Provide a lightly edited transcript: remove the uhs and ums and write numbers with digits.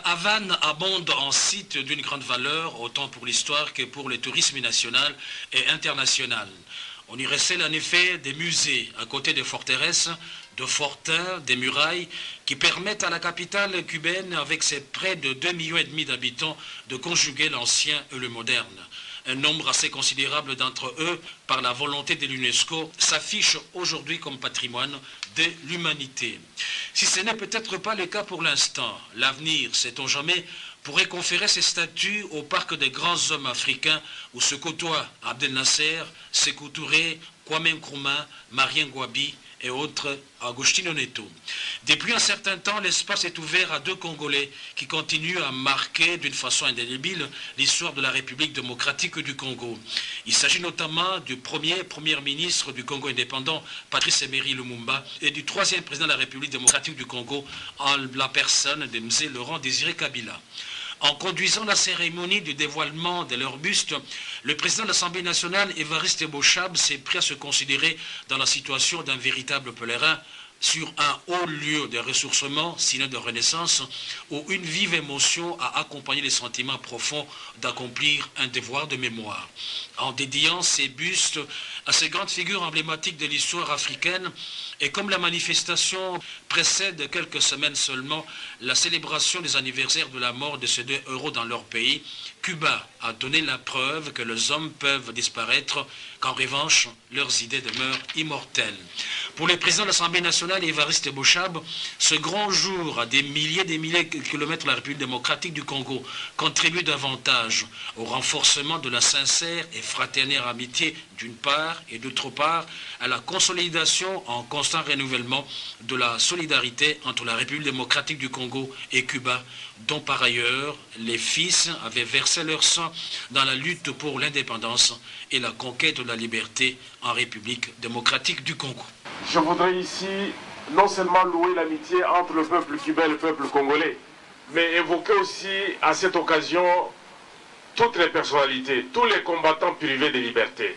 Havane abonde en sites d'une grande valeur, autant pour l'histoire que pour le tourisme national et international. On y recèle en effet des musées à côté des forteresses, de fortins, des murailles, qui permettent à la capitale cubaine, avec ses près de 2,5 millions d'habitants, de conjuguer l'ancien et le moderne. Un nombre assez considérable d'entre eux, par la volonté de l'UNESCO, s'affiche aujourd'hui comme patrimoine de l'humanité. Si ce n'est peut-être pas le cas pour l'instant, l'avenir, sait-on jamais, pourrait conférer ces statuts au parc des grands hommes africains où se côtoient Abdel Nasser, Sékou Touré, Kwame Nkrumah, Marien Gouabi et autres, Agostinho Neto. Depuis un certain temps, l'espace est ouvert à deux Congolais qui continuent à marquer d'une façon indélébile l'histoire de la République démocratique du Congo. Il s'agit notamment du premier ministre du Congo indépendant, Patrice Emery Lumumba, et du troisième président de la République démocratique du Congo, en la personne de M. Laurent Désiré Kabila. En conduisant la cérémonie du dévoilement de leur buste, le président de l'Assemblée nationale, Évariste Bochab, s'est pris à se considérer dans la situation d'un véritable pèlerin sur un haut lieu de ressourcement, sinon de renaissance, où une vive émotion a accompagné les sentiments profonds d'accomplir un devoir de mémoire. En dédiant ces bustes à ces grandes figures emblématiques de l'histoire africaine, et comme la manifestation précède quelques semaines seulement la célébration des anniversaires de la mort de ces deux héros dans leur pays, Cuba a donné la preuve que les hommes peuvent disparaître, qu'en revanche, leurs idées demeurent immortelles. Pour le président de l'Assemblée nationale, Évariste Bochab, ce grand jour à des milliers de kilomètres de la République démocratique du Congo contribue davantage au renforcement de la sincère et fraternelle amitié d'une part et d'autre part à la consolidation en constant renouvellement de la solidarité entre la République démocratique du Congo et Cuba, dont par ailleurs les fils avaient versé leur sang dans la lutte pour l'indépendance et la conquête de la liberté en République démocratique du Congo. Je voudrais ici non seulement louer l'amitié entre le peuple cubain et le peuple congolais, mais évoquer aussi à cette occasion toutes les personnalités, tous les combattants privés de liberté.